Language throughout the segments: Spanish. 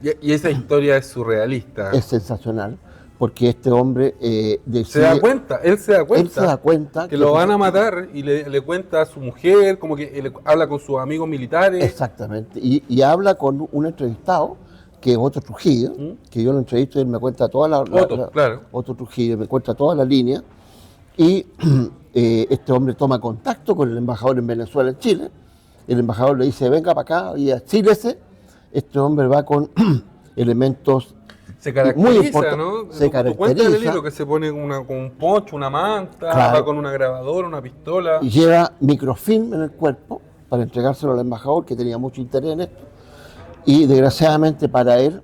Y esa historia es surrealista. Es sensacional, porque este hombre decide... Se da cuenta, él se da cuenta. Él se da cuenta que lo van a matar y le cuenta a su mujer, como que él habla con sus amigos militares. Exactamente, y habla con un entrevistado, que es Otto Trujillo, que yo lo entrevisto y él me cuenta toda Claro. Otto Trujillo me cuenta toda la línea, y este hombre toma contacto con el embajador en Venezuela, en Chile. El embajador le dice, venga para acá y achílese. Este hombre va con elementos se muy caracteriza, importantes. ¿no? Se Tú cuentas en el libro caracteriza. que se pone con un poncho, una manta, Claro. va con una grabadora, una pistola. Y lleva microfilm en el cuerpo para entregárselo al embajador, que tenía mucho interés en esto. Y desgraciadamente para él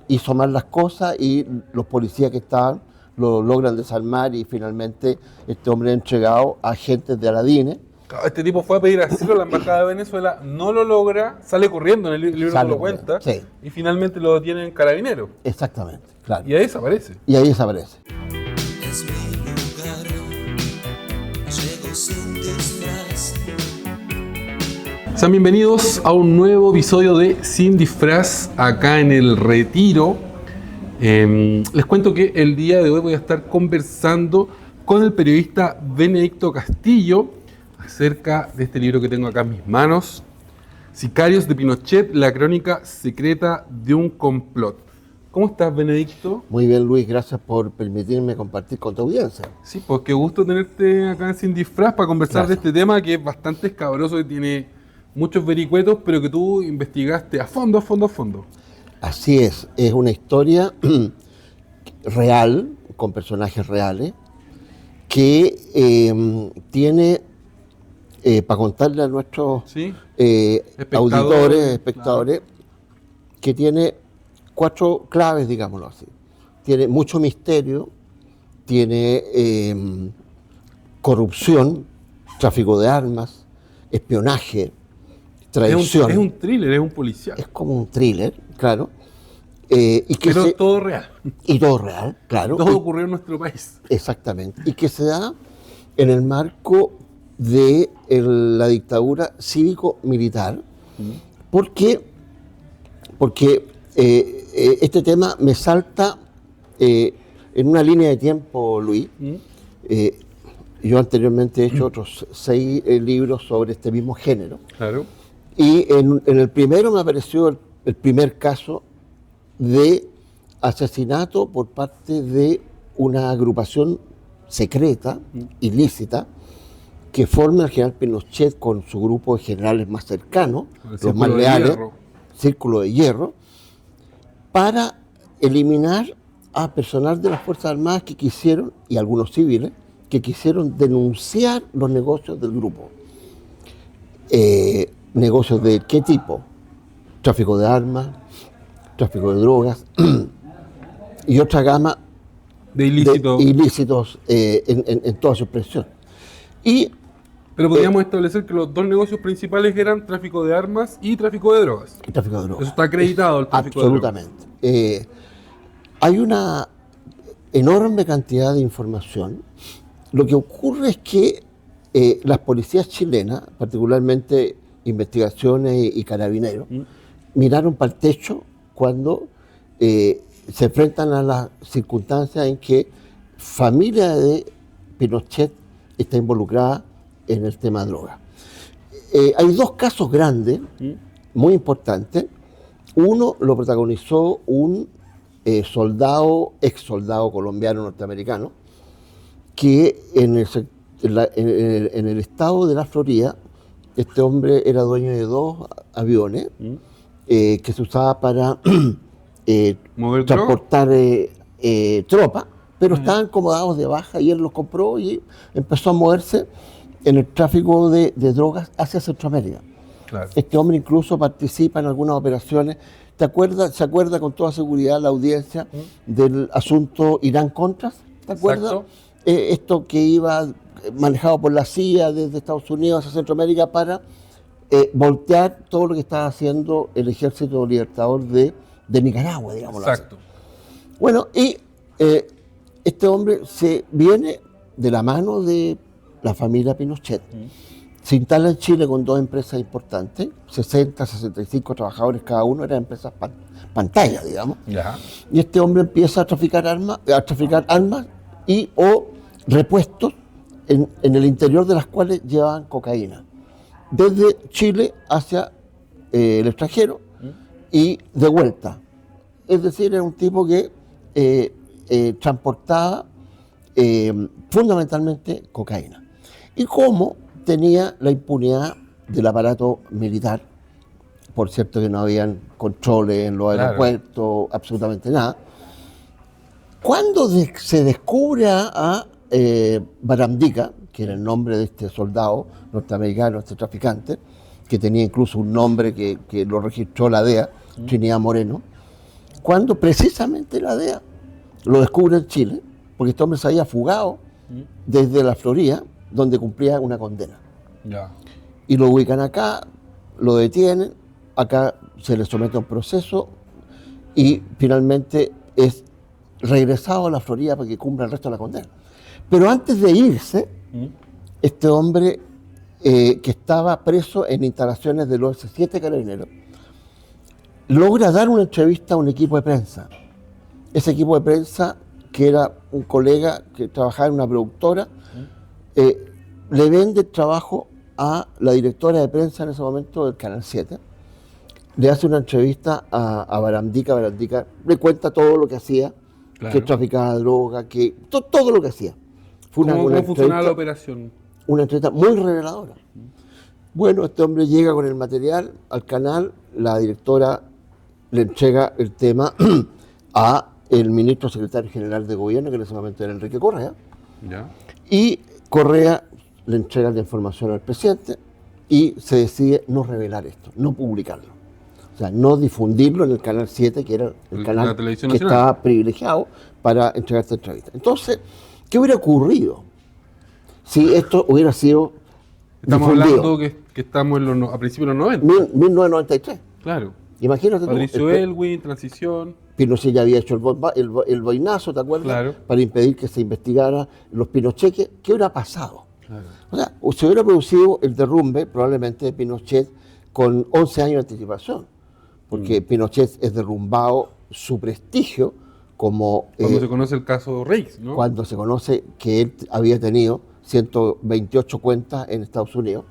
hizo mal las cosas y los policías que estaban lo logran desarmar, y finalmente este hombre es entregado a agentes de Aladine. Este tipo fue a pedir asilo a la embajada de Venezuela, no lo logra, sale corriendo, en el libro Sale lo corriendo, cuenta, sí. y finalmente lo detienen carabineros. Exactamente, claro. Y ahí desaparece. Y ahí desaparece. Es mi lugar, llego sin disfraz. Sean bienvenidos a un nuevo episodio de Sin Disfraz, acá en El Retiro. Les cuento que el día de hoy voy a estar conversando con el periodista Benedicto Castillo acerca de este libro que tengo acá en mis manos, Sicarios de Pinochet, la crónica secreta de un complot. ¿Cómo estás, Benedicto? Muy bien, Luis, gracias por permitirme compartir con tu audiencia. Sí, pues qué gusto tenerte acá en Sin Disfraz para conversar Gracias. de este tema que es bastante escabroso y tiene muchos vericuetos, pero que tú investigaste a fondo. Así es una historia real, con personajes reales, que tiene, para contarle a nuestros ¿Sí? auditores, espectadores, que tiene 4 claves, digámoslo así. Tiene mucho misterio, tiene corrupción, tráfico de armas, espionaje, traición. Es un thriller, es un policial. Es como un thriller, claro. Y que Pero todo real. y todo real, claro. Todo ocurrió en nuestro país. Exactamente. Y que se da en el marco de la dictadura cívico-militar. Porque este tema me salta en una línea de tiempo, Luis. Yo anteriormente he hecho otros 6 libros sobre este mismo género. Claro. Y en el primero me apareció el primer caso de asesinato por parte de una agrupación secreta, ilícita, que forma el general Pinochet con su grupo de generales más cercanos, los más leales, Círculo de Hierro, para eliminar a personal de las Fuerzas Armadas que quisieron, y algunos civiles, que quisieron denunciar los negocios del grupo. ¿Negocios de qué tipo? Tráfico de armas, tráfico de drogas y otra gama De de ilícitos en toda su expresión. Pero podríamos establecer que los 2 negocios principales eran tráfico de armas y tráfico de drogas. El tráfico de drogas. Eso está acreditado, el tráfico de drogas. Absolutamente. Hay una enorme cantidad de información. Lo que ocurre es que las policías chilenas, particularmente investigaciones y carabineros, miraron para el techo cuando se enfrentan a las circunstancias en que familia de Pinochet está involucrada en el tema de droga. Hay 2 casos grandes, muy importantes. Uno lo protagonizó un ex soldado colombiano norteamericano, que en el estado de la Florida, este hombre era dueño de 2 aviones que se usaba para transportar tropas, pero estaban como dados de baja, y él los compró y empezó a moverse en el tráfico de drogas hacia Centroamérica. Claro. Este hombre incluso participa en algunas operaciones. ¿Se acuerda con toda seguridad la audiencia del asunto Irán-Contras? ¿Te acuerdas? Exacto. Esto que iba manejado por la CIA desde Estados Unidos hacia Centroamérica para voltear todo lo que estaba haciendo el Ejército Libertador de Nicaragua, digamos. Exacto. Bueno, y este hombre se viene de la mano de la familia Pinochet, Se instala en Chile con dos empresas importantes, 60, 65 trabajadores cada uno, eran empresas pantalla, digamos. Ya. Y este hombre empieza a traficar armas y o repuestos en el interior de las cuales llevaban cocaína, desde Chile hacia el extranjero y de vuelta. Es decir, era un tipo que transportaba fundamentalmente cocaína. Y como tenía la impunidad del aparato militar, por cierto que no habían controles en los aeropuertos, absolutamente nada. Cuando se descubre a Barandica, que era el nombre de este soldado norteamericano, este traficante, que tenía incluso un nombre que lo registró la DEA, Trinidad Moreno, cuando precisamente la DEA lo descubre en Chile, porque este hombre se había fugado desde la Florida, donde cumplía una condena. Ya. Y lo ubican acá, lo detienen, acá se le somete a un proceso y finalmente es regresado a la Florida para que cumpla el resto de la condena. Pero antes de irse, este hombre que estaba preso en instalaciones de los 7 Carabineros, logra dar una entrevista a un equipo de prensa. Ese equipo de prensa, que era un colega que trabajaba en una productora, le vende el trabajo a la directora de prensa en ese momento del Canal 7. Le hace una entrevista a Barandica. Barandica le cuenta todo lo que hacía, que traficaba droga, que todo lo que hacía. Fue ¿Cómo funcionaba la operación? Una entrevista muy reveladora. Bueno, este hombre llega con el material al canal, la directora le entrega el tema a el ministro secretario general de gobierno, que en ese momento era Enrique Correa, Ya. y Correa le entrega la información al presidente y se decide no revelar esto, no publicarlo. O sea, no difundirlo en el Canal 7, que era el canal que estaba privilegiado para entregar esta entrevista. Entonces, ¿qué hubiera ocurrido si esto hubiera sido Estamos difundido? hablando que estamos a principios de los 90. 1993. Claro. Imagínate tú. Patricio Elwin, transición. Pinochet ya había hecho el boinazo, ¿te acuerdas? Claro. Para impedir que se investigara los Pinochetes. ¿Qué hubiera pasado? Claro. O sea, se hubiera producido el derrumbe probablemente de Pinochet con 11 años de anticipación, porque Pinochet es derrumbado su prestigio como... Cuando se conoce el caso Reis, ¿no? Cuando se conoce que él había tenido 128 cuentas en Estados Unidos,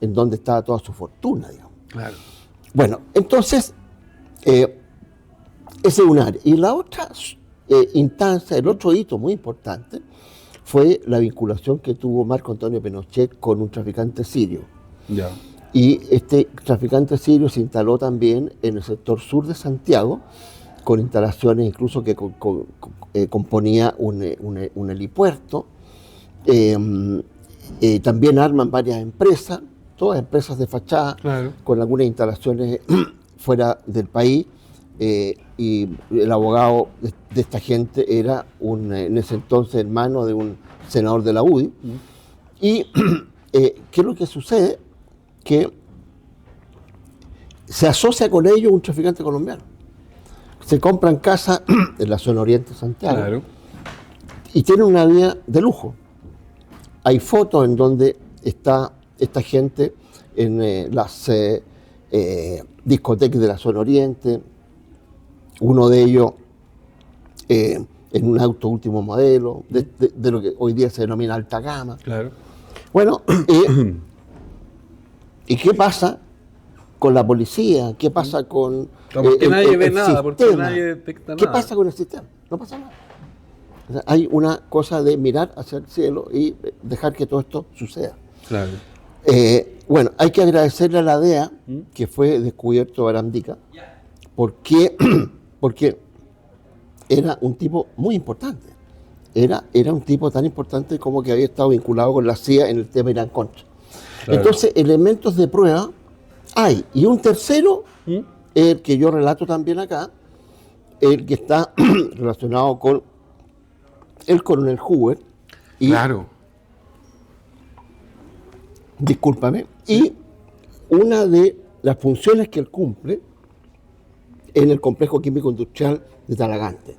en donde estaba toda su fortuna, digamos. Claro. Bueno, entonces, ese es un área. Y la otra instancia, el otro hito muy importante, fue la vinculación que tuvo Marco Antonio Pinochet con un traficante sirio. Ya. Y este traficante sirio se instaló también en el sector sur de Santiago, con instalaciones incluso que componía un helipuerto. También arman varias empresas, todas empresas de fachada, Claro. con algunas instalaciones fuera del país. Y el abogado de esta gente era en ese entonces hermano de un senador de la UDI. Y ¿qué es lo que sucede? Que se asocia con ellos un traficante colombiano. Se compran casas en la zona oriente de Santiago, Claro. y tienen una vida de lujo. Hay fotos en donde está esta gente en las discotecas de la zona oriente, uno de ellos en un auto último modelo, de lo que hoy día se denomina alta gama. Claro. Bueno, ¿y qué pasa con la policía? ¿Qué pasa con Porque nadie ve nada, porque sistema? nadie detecta ¿Qué nada. pasa con el sistema? No pasa nada. O sea, hay una cosa de mirar hacia el cielo y dejar que todo esto suceda. Claro. Bueno, hay que agradecerle a la DEA que fue descubierto Barandica, porque era un tipo muy importante. Era un tipo tan importante como que había estado vinculado con la CIA en el tema Irán-Contra. Claro. Entonces, elementos de prueba hay. Y un tercero, el que yo relato también acá, el que está relacionado con el coronel Hoover. Y, Claro. discúlpame. Y una de las funciones que él cumple en el complejo químico industrial de Talagante.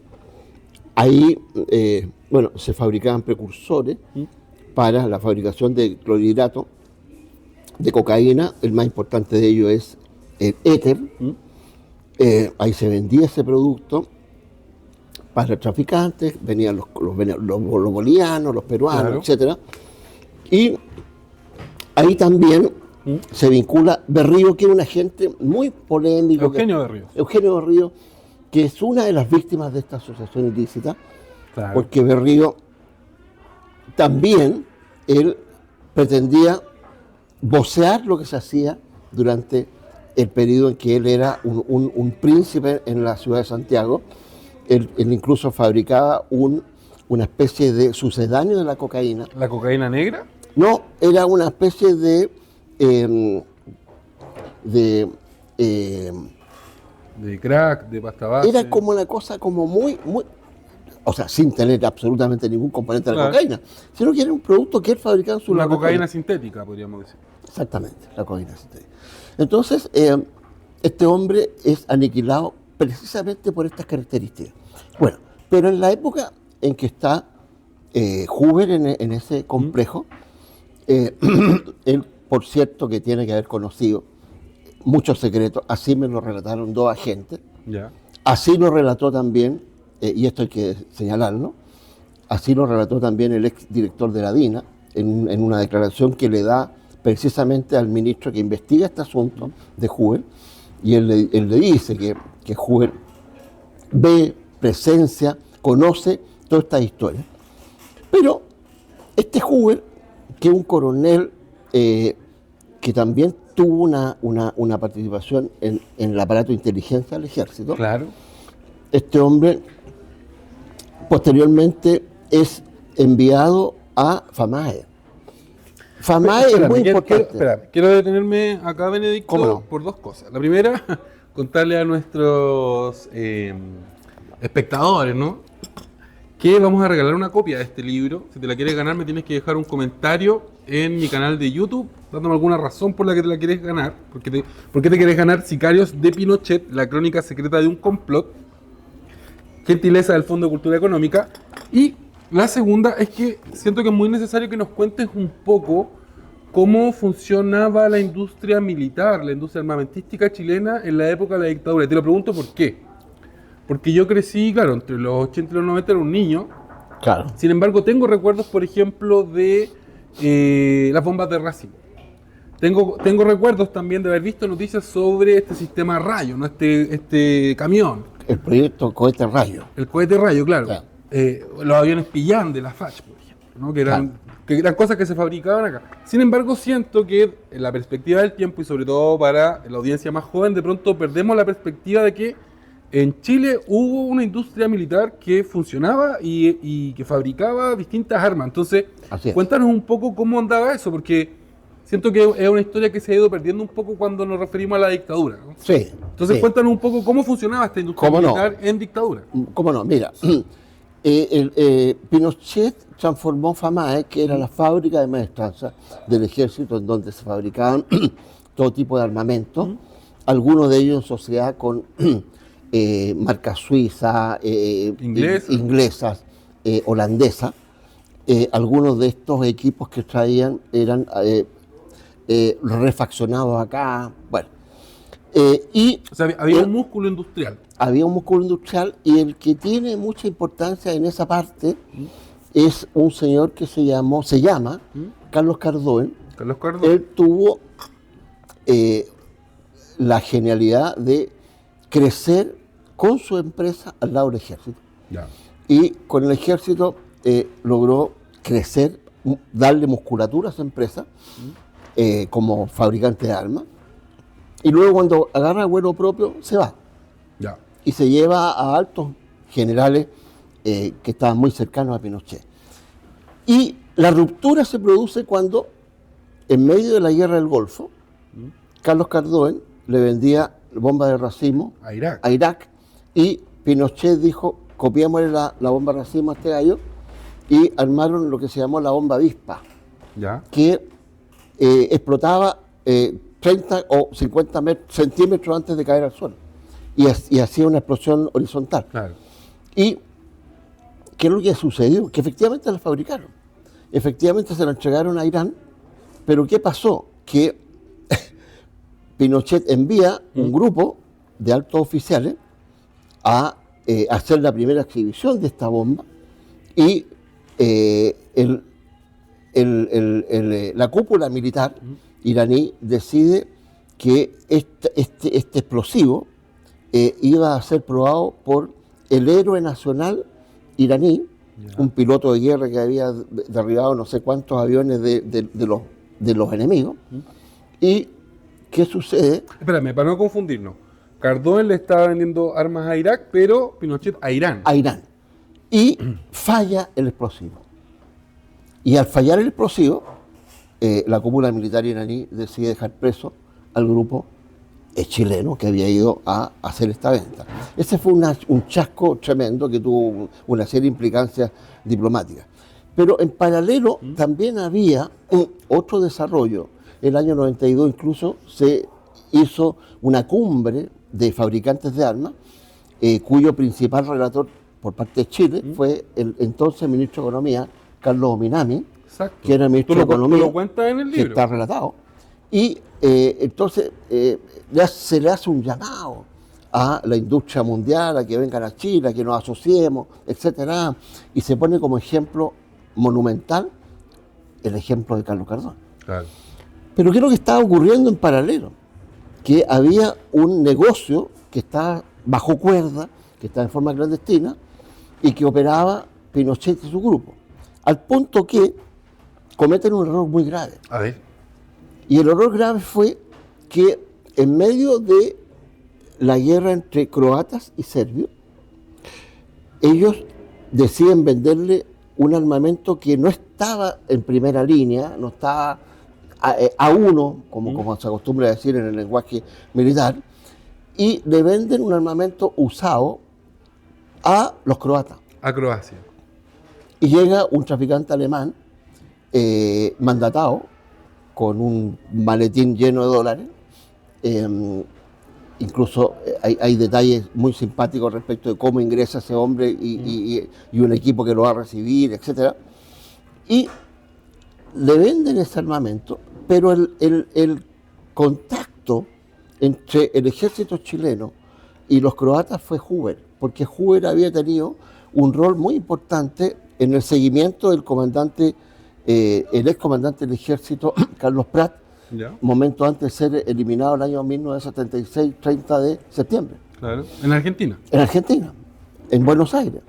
Ahí, se fabricaban precursores para la fabricación de clorhidrato de cocaína, el más importante de ellos es el éter. Ahí se vendía ese producto para traficantes, venían los bolivianos, los peruanos, Claro. etcétera. Y ahí también se vincula Berrío, que es un agente muy polémico. Eugenio Berrío. Eugenio Berrío, que es una de las víctimas de esta asociación ilícita, Claro. porque Berrío también, él pretendía vocear lo que se hacía durante el periodo en que él era un príncipe en la ciudad de Santiago. Él incluso fabricaba una especie de sucedáneo de la cocaína. ¿La cocaína negra? No, era una especie de De crack, de pasta base. era como una cosa como muy, o sea, sin tener absolutamente ningún componente de la Claro. cocaína, sino que era un producto que él fabricaba en su una laboratorio. cocaína sintética, podríamos decir. Exactamente, la cocaína sintética. Entonces, este hombre es aniquilado precisamente por estas características. Bueno, pero en la época en que está Hoover en ese complejo, él, por cierto, que tiene que haber conocido muchos secretos, así me lo relataron dos agentes, Ya. así lo relató también, y esto hay que señalarlo, así lo relató también el ex director de la DINA, en una declaración que le da precisamente al ministro que investiga este asunto de Hoover, y él le dice que Hoover ve, presencia, conoce toda esta historia. Pero este Hoover, que es un coronel que también tuvo una participación en el aparato de inteligencia del ejército, Claro. este hombre posteriormente es enviado a FAMAE. FAMAE es Espérame, muy quiero, importante. quiero detenerme acá, Benedicto, ¿Cómo no? por dos cosas. La primera, contarle a nuestros espectadores, ¿no? Que vamos a regalar una copia de este libro. Si te la quieres ganar, me tienes que dejar un comentario en mi canal de YouTube, dándome alguna razón por la que te la quieres ganar. ¿Por qué te quieres ganar Sicarios de Pinochet, la crónica secreta de un complot? Gentileza del Fondo de Cultura Económica. Y la segunda es que siento que es muy necesario que nos cuentes un poco cómo funcionaba la industria militar, la industria armamentística chilena en la época de la dictadura. Y te lo pregunto por qué. Porque yo crecí, claro, entre los 80 y los 90 era un niño. Claro. Sin embargo, tengo recuerdos, por ejemplo, de las bombas de racimo. Tengo recuerdos también de haber visto noticias sobre este sistema rayo, ¿no? Este camión. El proyecto Cohete Rayo. El cohete rayo, claro. Claro. Los aviones Pillán de la FACH, por ejemplo, ¿no? Que eran cosas que se fabricaban acá. Sin embargo, siento que en la perspectiva del tiempo, y sobre todo para la audiencia más joven, de pronto perdemos la perspectiva de que en Chile hubo una industria militar que funcionaba y que fabricaba distintas armas. Entonces, Así es. cuéntanos un poco cómo andaba eso, porque siento que es una historia que se ha ido perdiendo un poco cuando nos referimos a la dictadura, ¿no? Sí. Entonces, sí. cuéntanos un poco cómo funcionaba esta industria ¿Cómo no? militar en dictadura. ¿Cómo no? Mira, Pinochet transformó FAMAE, que era la fábrica de maestranza del ejército, en donde se fabricaban todo tipo de armamento, algunos de ellos en sociedad con marcas suizas, inglesas, holandesas. Algunos de estos equipos que traían eran refaccionados acá. Bueno, y O sea, había un músculo industrial. había un músculo industrial, y el que tiene mucha importancia en esa parte es un señor que se llama Carlos Cardoen. Carlos Cardón. Él tuvo la genialidad de crecer con su empresa al lado del ejército. Ya. Y con el ejército logró crecer, darle musculatura a su empresa como fabricante de armas. Y luego, cuando agarra vuelo propio, se va Ya. y se lleva a altos generales que estaban muy cercanos a Pinochet. Y la ruptura se produce cuando, en medio de la guerra del Golfo, Carlos Cardoen le vendía bombas de racimo A Irak. a Irak, y Pinochet dijo: copiémosle la bomba de racimo a este gallo, y armaron lo que se llamó la bomba avispa, Ya. que explotaba 30 o 50 centímetros antes de caer al suelo, y hacía una explosión horizontal. Claro. ¿Y qué es lo que sucedió? Que efectivamente la fabricaron, efectivamente se la entregaron a Irán, pero ¿qué pasó? Que Pinochet envía un grupo de altos oficiales a hacer la primera exhibición de esta bomba y la cúpula militar iraní decide que este explosivo iba a ser probado por el héroe nacional iraní, un piloto de guerra que había derribado no sé cuántos aviones de los enemigos. ¿Y qué sucede? Espérame, para no confundirnos. Cardón le estaba vendiendo armas a Irak, pero Pinochet a Irán. A Irán. Y falla el explosivo. Y al fallar el explosivo, la cúpula militar iraní decide dejar preso al grupo chileno que había ido a hacer esta venta. Ese fue un chasco tremendo que tuvo una serie de implicancias diplomáticas. Pero en paralelo también había otro desarrollo. El año 92 incluso se hizo una cumbre de fabricantes de armas, cuyo principal relator por parte de Chile fue el entonces ministro de Economía, Carlos Ominami, que era ministro de Economía, tú lo cuentas en el libro. que está relatado. Y entonces se le hace un llamado a la industria mundial, a que vengan a Chile, a que nos asociemos, etcétera, y se pone como ejemplo monumental el ejemplo de Carlos Cardón. Claro. Pero ¿qué es lo que estaba ocurriendo en paralelo? Que había un negocio que estaba bajo cuerda, que estaba en forma clandestina, y que operaba Pinochet y su grupo. Al punto que cometen un error muy grave. A ver. Y el error grave fue que en medio de la guerra entre croatas y serbios, ellos deciden venderle un armamento que no estaba en primera línea, no estaba a uno, como se acostumbra a decir en el lenguaje militar, y le venden un armamento usado a los croatas. A Croacia. Y llega un traficante alemán mandatado con un maletín lleno de dólares. Incluso hay detalles muy simpáticos respecto de cómo ingresa ese hombre y un equipo que lo va a recibir, etc. Y le venden ese armamento, pero el contacto entre el ejército chileno y los croatas fue Hoover, porque Hoover había tenido un rol muy importante en el seguimiento del comandante, el ex comandante del ejército, Carlos Prat, ¿Ya? momento antes de ser eliminado el año 1976, 30 de septiembre. Claro. En Argentina. En Argentina, en Buenos Aires.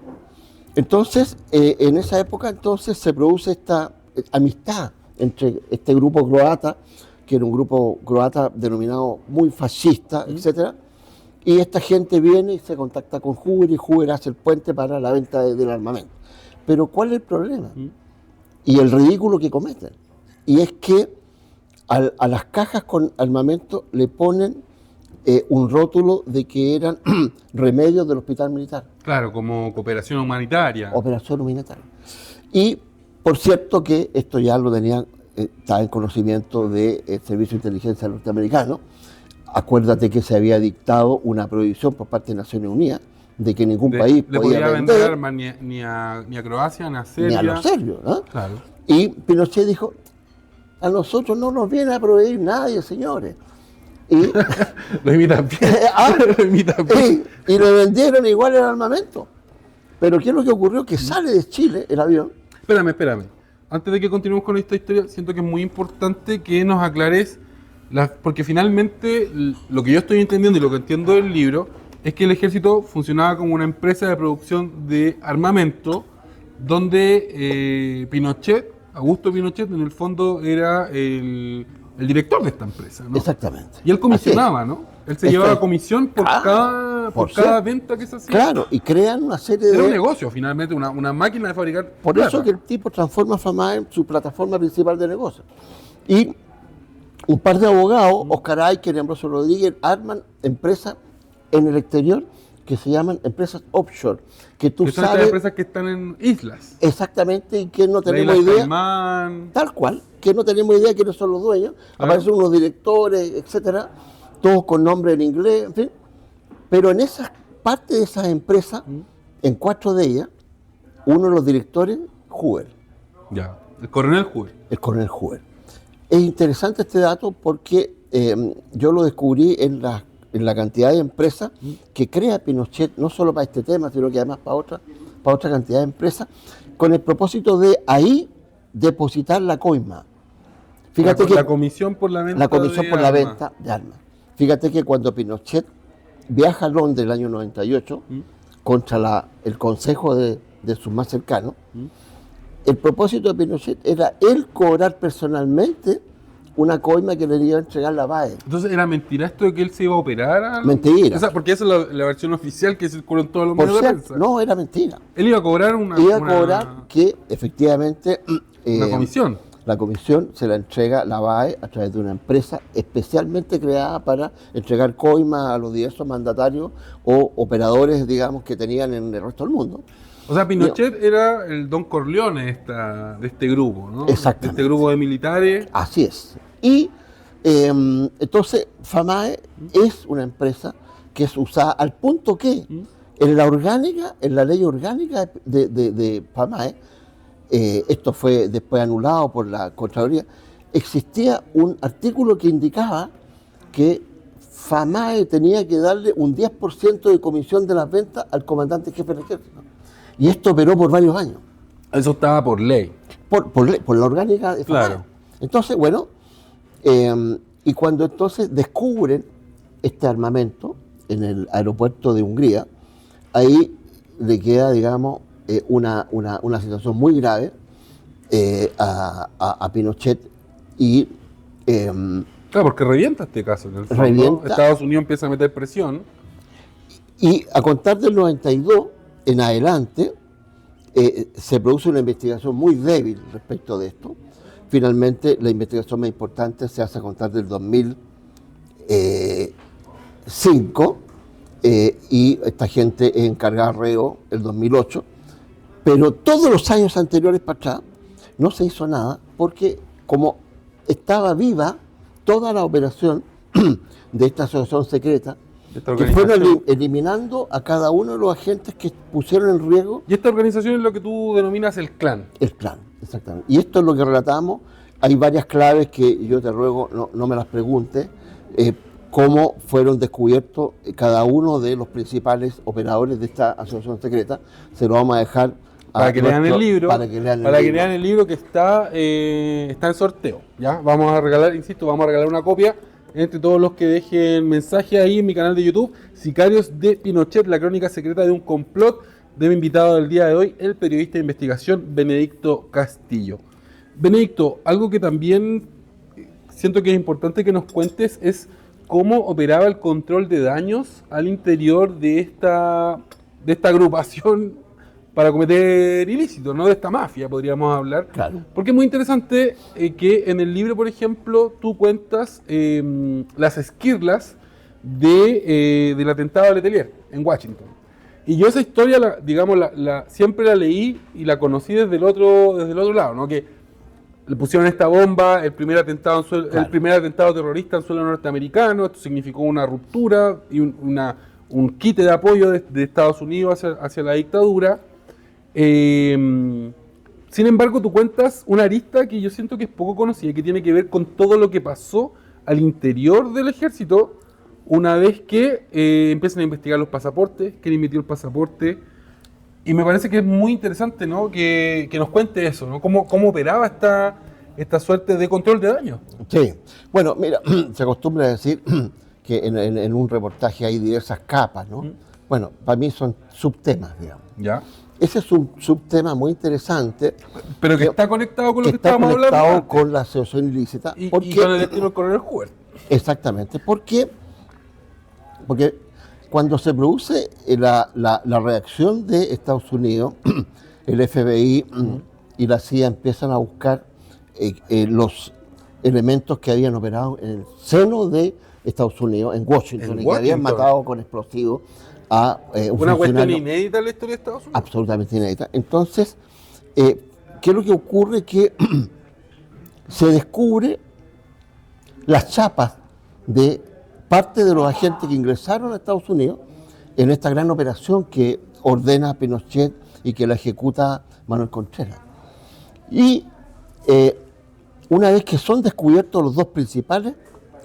Entonces, en esa época entonces se produce esta amistad entre este grupo croata, que era un grupo croata denominado muy fascista, etcétera, y esta gente viene y se contacta con Hoover y Hoover hace el puente para la venta del armamento. Pero ¿cuál es el problema? Y el ridículo que cometen. Y es que a las cajas con armamento le ponen un rótulo de que eran remedios del hospital militar. Claro, como cooperación humanitaria. Operación humanitaria. Y por cierto que esto ya lo tenían, estaba en conocimiento del Servicio de Inteligencia norteamericano. Acuérdate que se había dictado una prohibición por parte de Naciones Unidas de que ningún país le podía vender armas ni a Croacia, ni a Serbia. ni a los serbios, ¿no? Claro. Y Pinochet dijo, a nosotros no nos viene a proveer nadie, señores. Y, Lo imitan bien. Lo imitan bien. y le vendieron igual el armamento. Pero ¿qué es lo que ocurrió? Que sale de Chile el avión. Espérame. Antes de que continuemos con esta historia, siento que es muy importante que nos aclares, porque finalmente lo que yo estoy entendiendo y lo que entiendo del libro es que el ejército funcionaba como una empresa de producción de armamento donde Pinochet, Augusto Pinochet, en el fondo era el director de esta empresa, ¿no? Exactamente. Y él comisionaba, ¿no? Él se llevaba comisión por por cada venta que se hacía. Claro, y crean una serie Era un de... negocio, finalmente, una máquina de fabricar Por plata. eso que el tipo transforma FAMA en su plataforma principal de negocio. Y un par de abogados, Oscar Aiker y Ambrosio Rodríguez, arman empresas en el exterior que se llaman empresas offshore, que tú Que son estas sabes empresas que están en islas. exactamente y que no La tenemos isla idea, Caimán. tal cual, que no tenemos idea quiénes son los dueños, aparecen unos directores, etcétera, todos con nombre en inglés, en fin. Pero en esa parte de esas empresas, en 4 de ellas, uno de los directores, Hoover, Ya, el coronel Hoover. el coronel Hoover. Es interesante este dato porque yo lo descubrí en la cantidad de empresas que crea Pinochet, no solo para este tema, sino que además para otra cantidad de empresas, con el propósito de ahí depositar la coima. Fíjate que la comisión por la venta la comisión de por la armas. venta de armas. Fíjate que cuando Pinochet viaja a Londres el año 98 contra el consejo de sus más cercanos, el propósito de Pinochet era él cobrar personalmente una coima que le iba a entregar la BAE. Entonces, ¿era mentira esto de que él se iba a operar? Mentira. O sea, porque esa es la versión oficial que circuló en todos los Por medios de cierto, prensa. no, era mentira. Él iba a cobrar Iba a cobrar que efectivamente una comisión. la comisión se la entrega la BAE a través de una empresa especialmente creada para entregar coimas a los diversos mandatarios o operadores, digamos, que tenían en el resto del mundo. O sea, Pinochet era el Don Corleone de este grupo, ¿no? Exactamente. De este grupo de militares. Así es. Y entonces FAMAE es una empresa que es usada al punto que en la ley orgánica de FAMAE, esto fue después anulado por la Contraloría, existía un artículo que indicaba que FAMAE tenía que darle un 10% de comisión de las ventas al comandante jefe del ejército. Y esto operó por varios años. Eso estaba por ley. Por la orgánica de FAMAE. Claro. Entonces, bueno, y cuando entonces descubren este armamento en el aeropuerto de Hungría, ahí le queda, digamos, una situación muy grave a Pinochet y Claro, porque revienta este caso. En el fondo, Revienta. Estados Unidos empieza a meter presión. y a contar del 92 en adelante se produce una investigación muy débil respecto de esto. Finalmente, la investigación más importante se hace a contar del 2005 y esta gente es encargada reo el 2008, pero todos los años anteriores para atrás no se hizo nada porque como estaba viva toda la operación de esta asociación secreta, Esta que fueron organización. eliminando a cada uno de los agentes que pusieron en riesgo Y esta organización es lo que tú denominas el clan. el clan, exactamente. Y esto es lo que relatamos. Hay varias claves que yo te ruego no me las preguntes, cómo fueron descubiertos cada uno de los principales operadores de esta asociación secreta. Se lo vamos a dejar Para que lean el libro. Para que lean el libro que está en sorteo. ¿Ya? Vamos a regalar, insisto, vamos a regalar una copia entre todos los que dejen mensaje ahí en mi canal de YouTube. Sicarios de Pinochet, la crónica secreta de un complot. De mi invitado del día de hoy, el periodista de investigación Benedicto Castillo. Benedicto, algo que también siento que es importante que nos cuentes es cómo operaba el control de daños al interior de esta agrupación para cometer ilícitos, ¿no? De esta mafia, podríamos hablar. Claro. Porque es muy interesante que en el libro, por ejemplo, tú cuentas las esquirlas del atentado a Letelier en Washington. Y yo esa historia, siempre la leí y la conocí desde el otro lado, ¿no? Que le pusieron esta bomba, el primer atentado terrorista en suelo norteamericano. Esto significó una ruptura y un quite de apoyo de Estados Unidos hacia la dictadura. Sin embargo, tú cuentas una arista que yo siento que es poco conocida, que tiene que ver con todo lo que pasó al interior del ejército una vez que empiezan a investigar los pasaportes, quién emitió el pasaporte. Y me parece que es muy interesante, ¿no? que nos cuente eso, ¿no? Cómo operaba esta suerte de control de daño. Sí. Bueno, mira, se acostumbra a decir que en un reportaje hay diversas capas, ¿no? Bueno, para mí son subtemas, digamos. ¿Ya? Ese es un subtema muy interesante. Pero que está conectado con lo que está estábamos hablando conectado antes. con la asociación ilícita. Y porque, con el estilo del coronel Hoover. Exactamente. Porque cuando se produce la reacción de Estados Unidos, el FBI y la CIA empiezan a buscar los elementos que habían operado en el seno de Estados Unidos, en Washington, y que habían matado con explosivos a un Una cuestión funcionario inédita en la historia de Estados Unidos. absolutamente inédita. Entonces, ¿qué es lo que ocurre? Que se descubre las chapas de parte de los agentes que ingresaron a Estados Unidos en esta gran operación que ordena Pinochet y que la ejecuta Manuel Contreras. Y una vez que son descubiertos los dos principales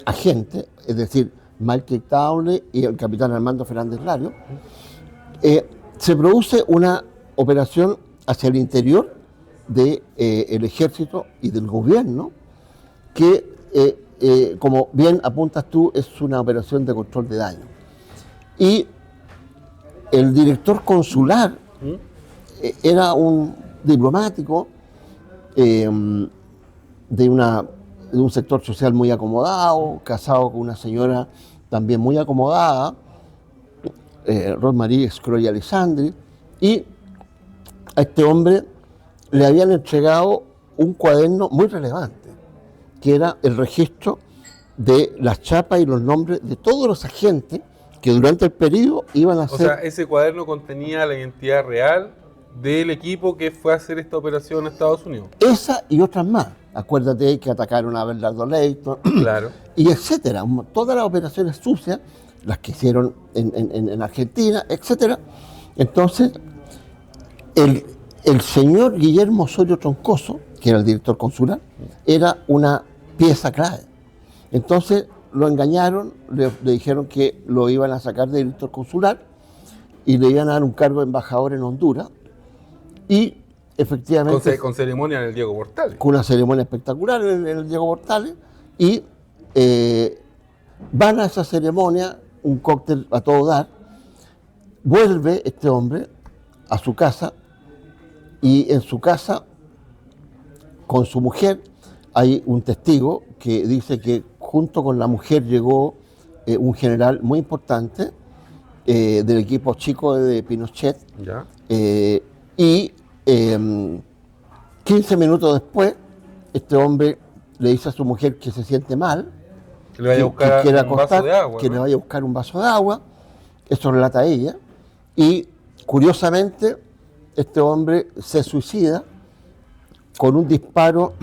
agentes, es decir, Michael Townley y el capitán Armando Fernández Lario, se produce una operación hacia el interior del ejército y del gobierno que, como bien apuntas tú, es una operación de control de daño. Y el director consular era un diplomático de un sector social muy acomodado, casado con una señora también muy acomodada, Rosmarie Scroy Alessandri, y a este hombre le habían entregado un cuaderno muy relevante, que era el registro de las chapas y los nombres de todos los agentes que durante el periodo iban a hacer... O sea, ese cuaderno contenía la identidad real del equipo que fue a hacer esta operación a Estados Unidos. Esa y otras más. Acuérdate que atacaron a Bernardo Leighton, Claro. y etcétera. Todas las operaciones sucias, las que hicieron en Argentina, etcétera. Entonces, el señor Guillermo Osorio Troncoso, que era el director consular, era una pieza clave. Entonces lo engañaron, le dijeron que lo iban a sacar de director consular y le iban a dar un cargo de embajador en Honduras. Y efectivamente... Con ceremonia en el Diego Portales. Con una ceremonia espectacular en el Diego Portales. Y van a esa ceremonia, un cóctel a todo dar. Vuelve este hombre a su casa y en su casa, con su mujer, hay un testigo que dice que junto con la mujer llegó un general muy importante del equipo chico de Pinochet. Ya. Y 15 minutos después, este hombre le dice a su mujer que se siente mal, Que le vaya a buscar quiere un vaso de agua. que ¿no? le vaya a buscar un vaso de agua. Eso relata ella. Y curiosamente, este hombre se suicida con un disparo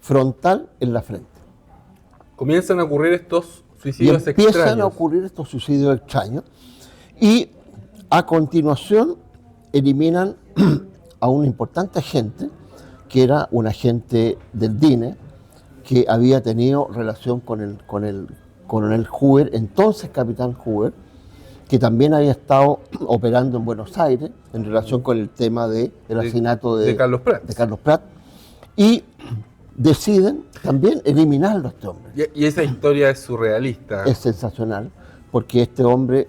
frontal en la frente. Comienzan a ocurrir estos Y suicidios empiezan extraños. a ocurrir estos suicidios extraños. Y a continuación eliminan a un importante agente, que era un agente del DINE, que había tenido relación con el coronel Hoover, entonces capitán Hoover, que también había estado operando en Buenos Aires en relación con el tema del asesinato de Carlos Prat. de Carlos Prat, y deciden también eliminarlo a este hombre. Y esa historia es surrealista. Es sensacional, porque este hombre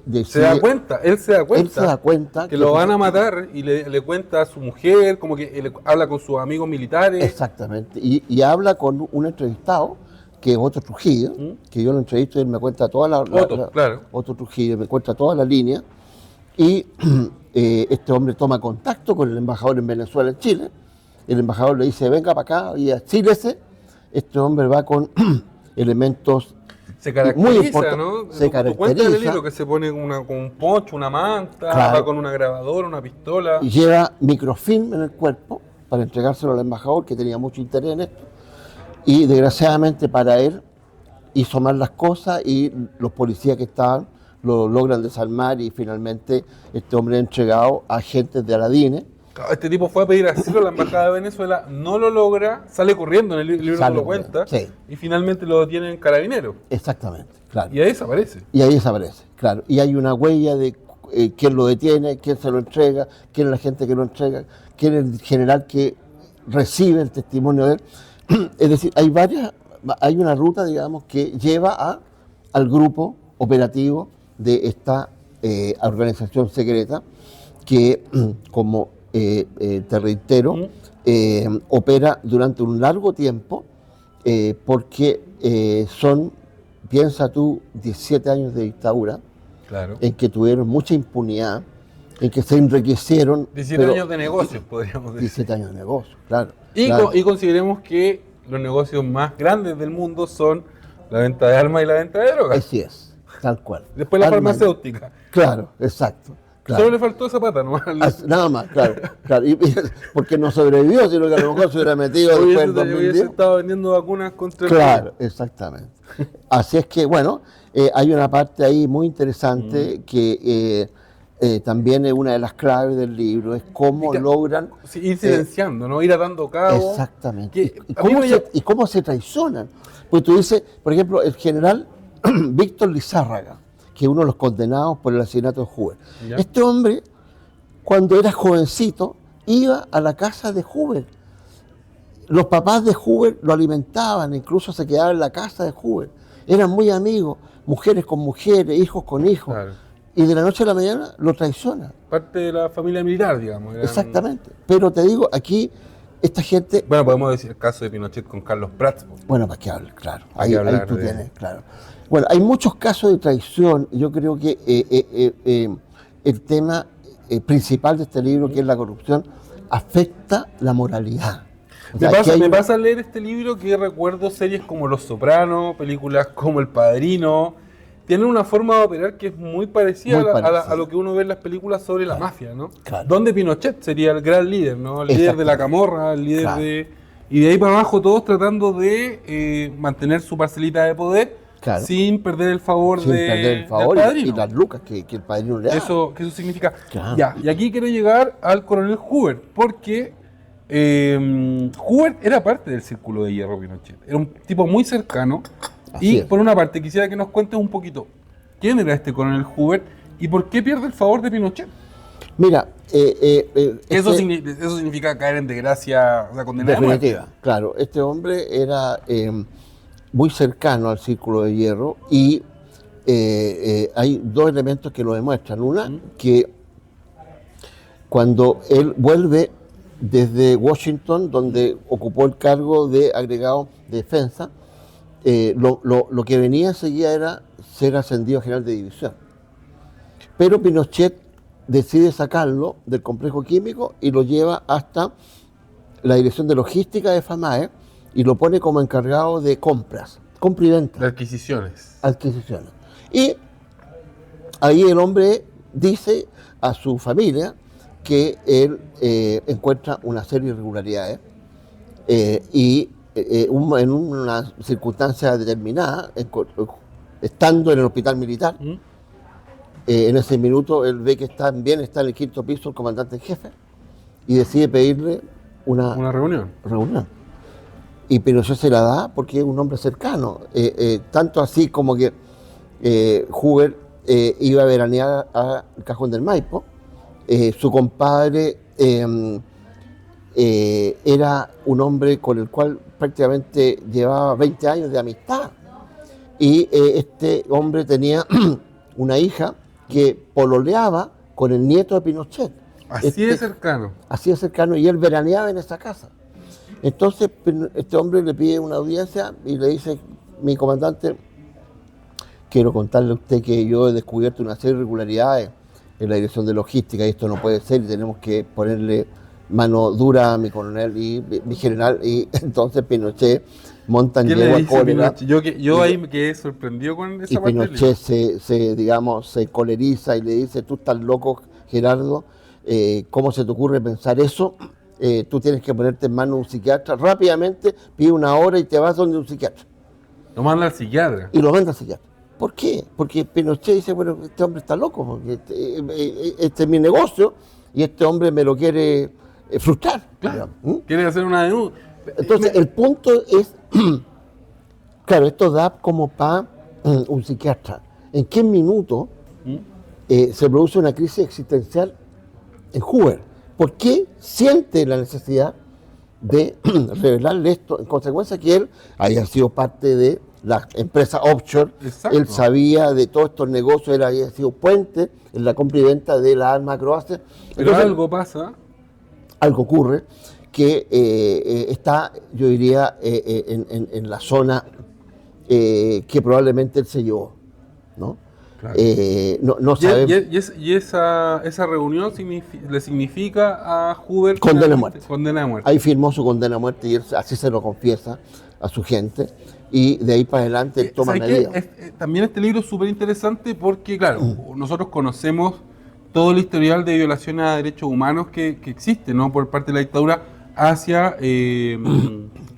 decide... Se da cuenta, él se da cuenta. Él se da cuenta que lo van a matar y le cuenta a su mujer, como que él habla con sus amigos militares. Exactamente, y habla con un entrevistado, que es Otto Trujillo, que yo lo entrevisto y él me cuenta toda Claro. Otto Trujillo me cuenta toda la línea, y este hombre toma contacto con el embajador en Venezuela, en Chile. El embajador le dice, venga para acá y achílese. Este hombre va con elementos Se muy caracteriza, importantes. ¿no? Se Tú cuentas en el libro caracteriza, que se pone con un poncho, una manta, Claro. va con una grabadora, una pistola. y lleva microfilm en el cuerpo para entregárselo al embajador, que tenía mucho interés en esto. Y desgraciadamente para él hizo mal las cosas y los policías que estaban lo logran desarmar y finalmente este hombre es entregado a agentes de Aladine. Este tipo fue a pedir asilo a la embajada de Venezuela, no lo logra, sale corriendo, en el libro Sale no lo corriendo, cuenta, sí. y finalmente lo detienen carabineros. Exactamente, claro. Y ahí desaparece. Y ahí desaparece, claro. Y hay una huella de quién lo detiene, quién se lo entrega, quién es la gente que lo entrega, quién es el general que recibe el testimonio de él. Es decir, hay una ruta, digamos, que lleva al grupo operativo de esta organización secreta que, como te reitero, opera durante un largo tiempo porque piensa tú, 17 años de dictadura, Claro. en que tuvieron mucha impunidad, en que se enriquecieron. 17 pero años de negocios, podríamos decir. 17 años de negocio, claro. Y, claro. y consideremos que los negocios más grandes del mundo son la venta de armas y la venta de drogas. Así es, tal cual. Después la Armas- farmacéutica. Claro, exacto. Claro. Solo le faltó esa pata nomás. Nada más, claro. Claro. Porque no sobrevivió, sino que a lo mejor se hubiera metido después del Hubiese 2010. estado vendiendo vacunas contra el Claro, exactamente. Así es que, bueno, hay una parte ahí muy interesante que también es una de las claves del libro, es cómo logran... Sí, ir silenciando, ¿no? Ir atando cabos. Exactamente. Que ¿Y a mí cómo, me y cómo se traicionan? Pues tú dices, por ejemplo, el general Víctor Lizárraga, que es uno de los condenados por el asesinato de Hoover. ¿Ya? Este hombre, cuando era jovencito, iba a la casa de Hoover. Los papás de Hoover lo alimentaban, incluso se quedaba en la casa de Hoover. Eran muy amigos, mujeres con mujeres, hijos con hijos. Claro. Y de la noche a la mañana lo traicionan. Parte de la familia militar, digamos. Exactamente. Pero te digo, aquí, esta gente... Bueno, podemos decir el caso de Pinochet con Carlos Prats. Bueno, ¿para qué hablar? Claro. Hay que hablar ahí tú de- tienes, claro. Bueno, hay muchos casos de traición. Yo creo que el tema principal de este libro, que es la corrupción, afecta la moralidad. O sea, aquí hay Me una- pasa al leer este libro que recuerdo series como Los Sopranos, películas como El Padrino. Tienen una forma de operar que es muy parecida, Muy parecida. a lo que uno ve en las películas sobre la mafia, ¿no? Claro. Donde Pinochet sería el gran líder, ¿no? El líder de la camorra, el líder Claro. de... Y de ahí para abajo todos tratando de mantener su parcelita de poder Claro. sin perder el favor, sin perder el favor del y padrino. las lucas que el padrino le da. Que eso significa. Claro. Ya, y aquí quiero llegar al coronel Hoover, porque Hoover era parte del círculo de hierro Pinochet. Era un tipo muy cercano. Así Y es. por una parte, quisiera que nos cuentes un poquito quién era este coronel Hoover y por qué pierde el favor de Pinochet. Mira, Eso significa caer en desgracia, o sea, condenar a muerte. definitiva, claro. Este hombre era muy cercano al círculo de hierro y hay dos elementos que lo demuestran. Una, que cuando él vuelve desde Washington, donde ocupó el cargo de agregado de defensa, lo que venía enseguida era ser ascendido a general de división. Pero Pinochet decide sacarlo del complejo químico y lo lleva hasta la dirección de logística de FAMAE y lo pone como encargado de compras, compra y De venta, adquisiciones. adquisiciones. Y ahí el hombre dice a su familia que él encuentra una serie de irregularidades en una circunstancia determinada, estando en el hospital militar, ¿Mm? en ese minuto él ve que está en el quinto piso el comandante en jefe y decide pedirle Una reunión. reunión. Y Pinochet se la da porque es un hombre cercano, tanto así como que Hoover iba a veranear al Cajón del Maipo, su compadre era un hombre con el cual prácticamente llevaba 20 años de amistad. Y este hombre tenía una hija que pololeaba con el nieto de Pinochet. Así de cercano. Así de cercano, y él veraneaba en esa casa. Entonces este hombre le pide una audiencia y le dice: mi comandante, quiero contarle a usted que yo he descubierto una serie de irregularidades en la dirección de logística y esto no puede ser y tenemos que ponerle mano dura a mi coronel y mi general. Y entonces Pinochet monta en ¿Qué le yegua dice cólera. Pinochet? Yo ahí me quedé sorprendido con esa Y parte del Pinochet se coleriza y le dice: tú estás loco, Gerardo, ¿cómo se te ocurre pensar eso? Tú tienes que ponerte en manos de un psiquiatra. Rápidamente pide una hora y te vas donde un psiquiatra. libro. Lo manda al psiquiatra. Y lo manda al psiquiatra. ¿Por qué? Porque Pinochet dice: bueno, este hombre está loco, porque este es mi negocio y este hombre me lo quiere frustrar. Claro. digamos. Quiere hacer una denuncia. Entonces, el punto es, claro, esto da como para un psiquiatra. ¿En qué minuto se produce una crisis existencial en Hoover? ¿Por qué siente la necesidad de revelarle esto? En consecuencia que él haya sido parte de la empresa offshore, Exacto. él sabía de todos estos negocios, él había sido puente en la compra y venta de la arma croacia. Pero Entonces, algo pasa. algo ocurre que está, yo diría, en la zona que probablemente él se llevó, ¿no? Claro. No sabemos. Y esa reunión le significa a Hoover Condena a muerte. Condena a muerte. Ahí firmó su condena a muerte y él así se lo confiesa a su gente y de ahí para adelante él toma ¿Sabes qué? medidas. También este libro es súper interesante porque, claro, nosotros conocemos todo el historial de violaciones a derechos humanos que existe, ¿no? Por parte de la dictadura hacia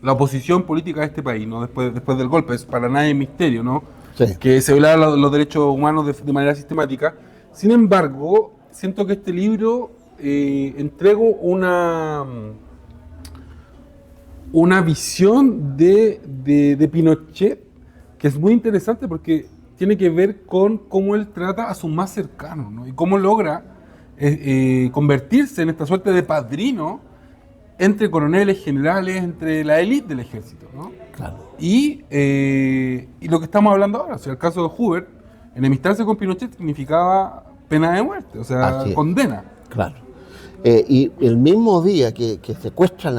la oposición política de este país, ¿no? Después del golpe, es para nadie misterio, ¿no? Sí. Que se violaban los derechos humanos de manera sistemática. Sin embargo, siento que este libro entrego una visión de Pinochet que es muy interesante porque tiene que ver con cómo él trata a sus más cercanos, ¿no? Y cómo logra convertirse en esta suerte de padrino entre coroneles, generales, entre la élite del ejército, ¿no? Claro. Y lo que estamos hablando ahora, o sea, el caso de Hoover, enemistarse con Pinochet significaba pena de muerte, o sea, Así es. condena. Claro. Y el mismo día que secuestran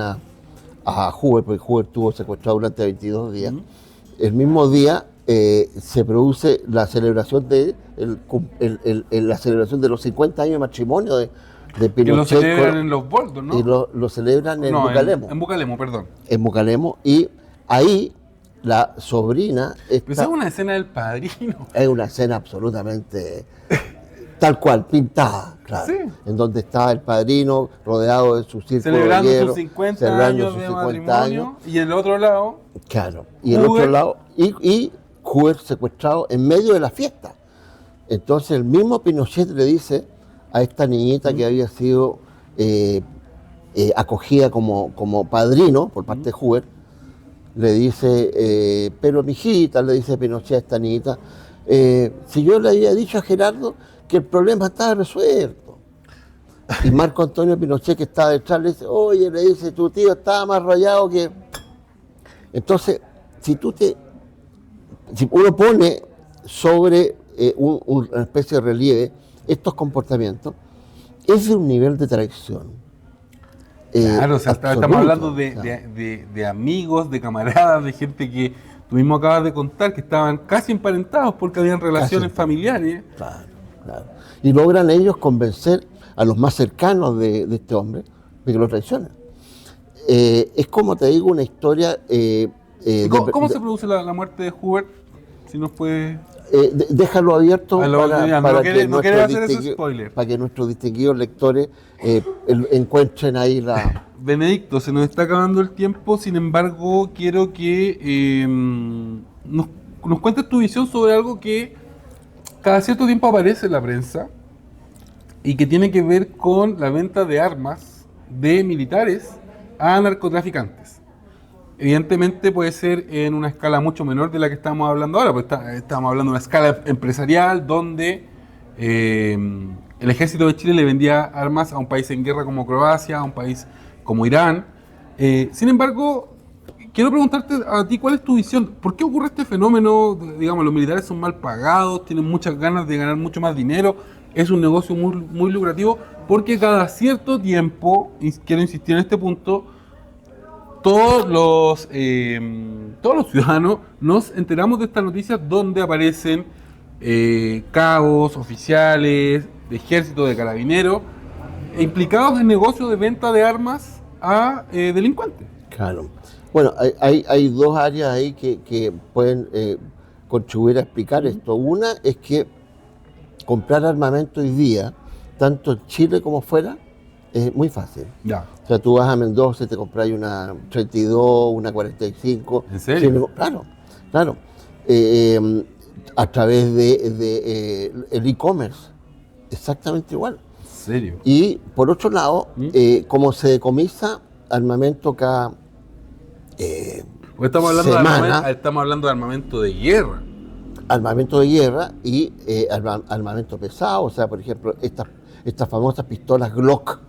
a Hoover, porque Hoover estuvo secuestrado durante 22 días, el mismo día se produce la celebración la celebración de los 50 años de matrimonio de Pinochet. Que lo celebran en Los Boldos, ¿no? Y lo celebran en No, Bucalemo. En Bucalemo, perdón. En Bucalemo, y ahí la sobrina Pero esa es una escena del padrino. es una escena absolutamente tal cual, pintada, claro. Sí. En donde está el padrino rodeado de su círculo Celebrando de hierro, sus 50 celebrando años sus de 50 matrimonio. años. Y en el otro lado, Claro. Y el Hoover. otro lado, y Hoover secuestrado en medio de la fiesta. Entonces el mismo Pinochet le dice a esta niñita que había sido acogida como padrino por parte de Hoover, le dice, pero mijita, le dice Pinochet a esta niñita, si yo le había dicho a Gerardo que el problema estaba resuelto. Y Marco Antonio Pinochet, que estaba detrás, le dice, oye, le dice, tu tío estaba más rayado que... Entonces, si uno pone sobre una especie de relieve estos comportamientos, es de un nivel de traición. claro, o sea, absoluto, estamos hablando claro. de amigos, de camaradas, de gente que tú mismo acabas de contar, que estaban casi emparentados porque habían relaciones Casi. familiares. Claro, claro. Y logran ellos convencer a los más cercanos de este hombre de que lo traicionen. Es como te digo, una historia... ¿Y cómo se produce la muerte de Hoover? Si nos puede... déjalo abierto no quiere hacer ese spoiler. para que nuestros distinguidos lectores encuentren ahí la... Benedicto, se nos está acabando el tiempo, sin embargo, quiero que nos cuentes tu visión sobre algo que cada cierto tiempo aparece en la prensa y que tiene que ver con la venta de armas de militares a narcotraficantes. Evidentemente puede ser en una escala mucho menor de la que estamos hablando ahora, porque estamos hablando de una escala empresarial donde el ejército de Chile le vendía armas a un país en guerra como Croacia, a un país como Irán. Sin embargo, quiero preguntarte a ti, ¿cuál es tu visión? ¿Por qué ocurre este fenómeno? Digamos, los militares son mal pagados, tienen muchas ganas de ganar mucho más dinero, es un negocio muy, muy lucrativo, porque cada cierto tiempo, y quiero insistir en este punto, todos los ciudadanos nos enteramos de estas noticias donde aparecen cabos, oficiales, de ejército, de carabineros, implicados en negocios de venta de armas a delincuentes. Claro. Bueno, hay dos áreas ahí que pueden contribuir a explicar esto. Una es que comprar armamento hoy día, tanto en Chile como fuera, es muy fácil. Ya. O sea, tú vas a Mendoza y te compras una 32, una 45. ¿En serio? Claro, claro. A través de el e-commerce. Exactamente igual. ¿En serio? Y por otro lado, como se decomisa armamento cada Pues estamos hablando de armamento de guerra. armamento de guerra y armamento pesado, o sea, por ejemplo, estas famosas pistolas Glock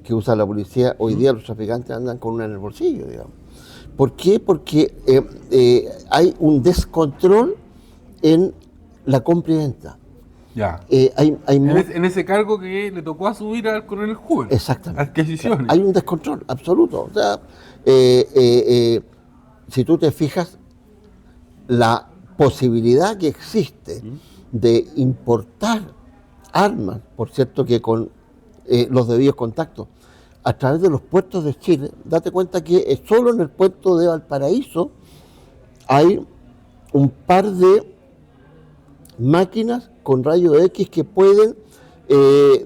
que usa la policía, hoy día los traficantes andan con una en el bolsillo, digamos. ¿Por qué? Porque hay un descontrol en la compra y venta. Ya. En ese cargo que le tocó asumir al coronel Hoover. Exactamente. Adquisiciones. Hay un descontrol absoluto. O sea, si tú te fijas, la posibilidad que existe de importar armas, por cierto que con los debidos contactos, a través de los puertos de Chile, date cuenta que solo en el puerto de Valparaíso hay un par de máquinas con rayos X que pueden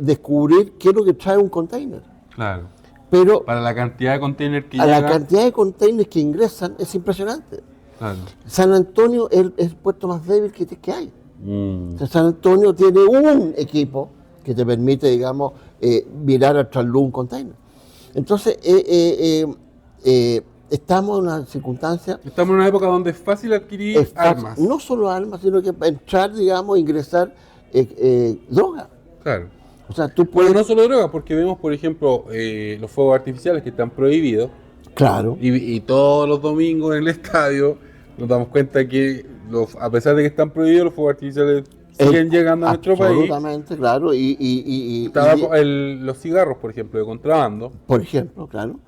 descubrir qué es lo que trae un container. Claro. Pero Para la cantidad de containers que a llega. la cantidad de containers que ingresan es impresionante. Claro. San Antonio es el puerto más débil que hay. Mm. O sea, San Antonio tiene un equipo, que te permite, digamos, mirar al trasluz un container. Entonces, estamos en una circunstancia... Estamos en una época donde es fácil adquirir armas. No solo armas, sino que entrar, digamos, ingresar droga. Claro. O sea, tú puedes... Pero no solo droga, porque vemos, por ejemplo, los fuegos artificiales que están prohibidos. Claro. Y todos los domingos en el estadio nos damos cuenta que, a pesar de que están prohibidos, los fuegos artificiales siguen llegando a nuestro país. Absolutamente, claro. Los cigarros, por ejemplo, de contrabando. Por ejemplo, claro.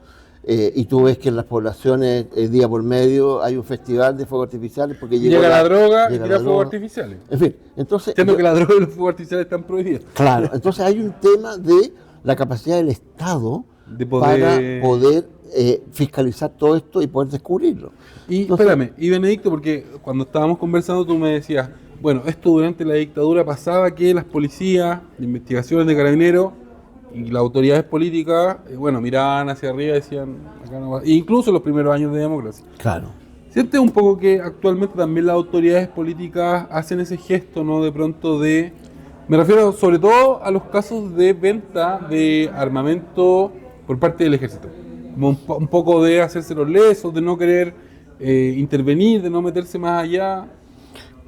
Y tú ves que en las poblaciones, día por medio, hay un festival de fuegos artificiales porque llega la droga y tira fuegos artificiales. En fin, entonces... Siendo que la droga y los fuegos artificiales están prohibidos. Claro, entonces hay un tema de la capacidad del Estado para poder fiscalizar todo esto y poder descubrirlo. Y entonces, espérame, y Benedicto, porque cuando estábamos conversando tú me decías, bueno, esto durante la dictadura pasaba que las policías, de investigaciones de carabineros y las autoridades políticas, miraban hacia arriba y decían, acá no va. Incluso en los primeros años de democracia. Claro. ¿Sientes un poco que actualmente también las autoridades políticas hacen ese gesto, ¿no? De pronto me refiero sobre todo a los casos de venta de armamento por parte del ejército. Como un poco de hacerse los lesos, de no querer intervenir, de no meterse más allá.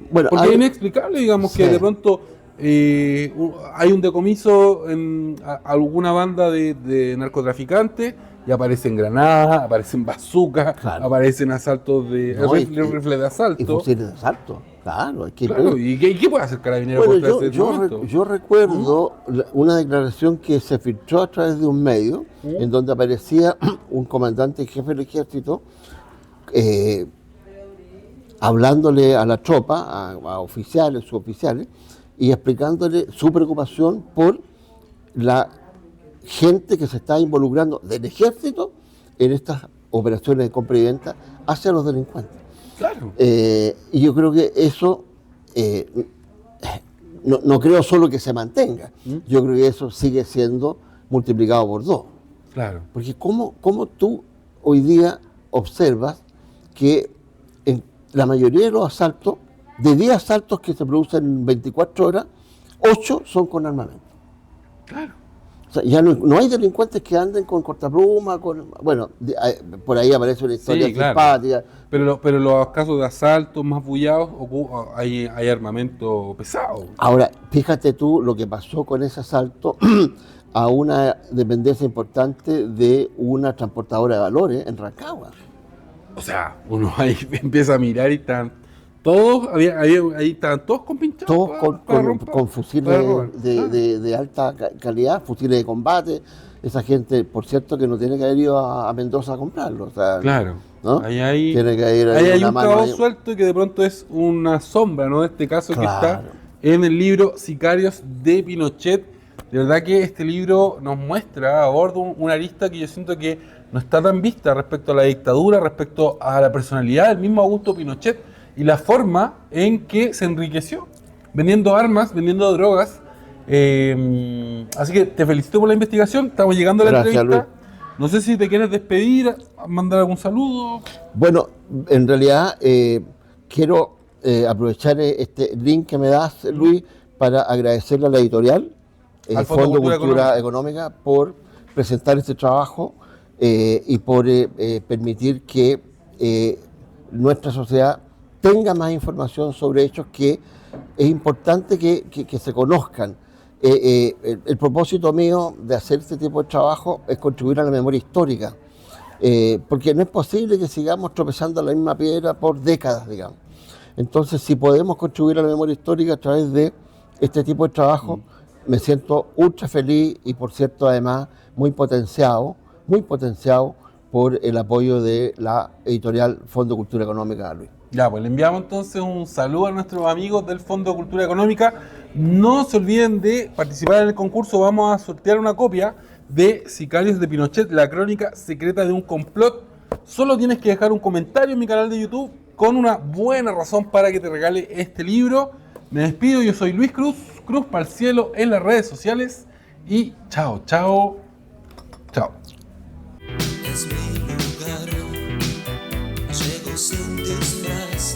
Bueno, porque es inexplicable, digamos, sí, que de pronto hay un decomiso en alguna banda de narcotraficantes y aparecen granadas, aparecen bazucas, claro, aparecen asaltos rifles de asalto. Y fusiles de asalto, claro. ¿Y qué puede hacer Carabineros bueno, contra ese momento? yo recuerdo una declaración que se filtró a través de un medio, en donde aparecía un comandante jefe del ejército hablándole a la tropa, a oficiales, suboficiales, y explicándole su preocupación por la gente que se está involucrando del ejército en estas operaciones de compra y venta hacia los delincuentes. Claro. Y yo creo que eso no creo solo que se mantenga, yo creo que eso sigue siendo multiplicado por 2. Claro. Porque ¿cómo tú hoy día observas que en la mayoría de los asaltos, de 10 asaltos que se producen en 24 horas, 8 son con armamento? Claro. O sea, ya no hay delincuentes que anden con cortapluma, por ahí aparece una historia simpática. Pero los casos de asaltos más bullados, hay armamento pesado. Ahora, fíjate tú lo que pasó con ese asalto a una dependencia importante de una transportadora de valores en Rancagua. O sea, uno ahí empieza a mirar y están todos, ahí estaban todos con pinchados. Todos con fusiles de alta calidad, fusiles de combate. Esa gente, por cierto, que no tiene que haber ido a Mendoza a comprarlo. O sea, claro. ¿no? Tiene que ir ahí hay un cabo suelto y que de pronto es una sombra, ¿no? De este caso, claro, que está en el libro Sicarios de Pinochet. De verdad que este libro nos muestra, aborda una arista que yo siento que no está tan vista respecto a la dictadura, respecto a la personalidad del mismo Augusto Pinochet y la forma en que se enriqueció vendiendo armas, vendiendo drogas. Así que te felicito por la investigación. Estamos llegando a la entrevista. Luis. No sé si te quieres despedir, mandar algún saludo. Bueno, en realidad quiero aprovechar este link que me das, Luis, para agradecerle a la editorial, el Fondo de Cultura Económica, por presentar este trabajo y por permitir que nuestra sociedad tenga más información sobre hechos que es importante que se conozcan. El propósito mío de hacer este tipo de trabajo es contribuir a la memoria histórica, porque no es posible que sigamos tropezando en la misma piedra por décadas, digamos. Entonces, si podemos contribuir a la memoria histórica a través de este tipo de trabajo, me siento ultra feliz y, por cierto, además, muy potenciado por el apoyo de la editorial Fondo de Cultura Económica, Luis. Ya, pues le enviamos entonces un saludo a nuestros amigos del Fondo de Cultura Económica. No se olviden de participar en el concurso. Vamos a sortear una copia de Sicarios de Pinochet, la crónica secreta de un complot. Solo tienes que dejar un comentario en mi canal de YouTube con una buena razón para que te regale este libro. Me despido, yo soy Luis Cruz, Cruz para el Cielo en las redes sociales. Y chao. Es mi lugar, llego sin disfraz.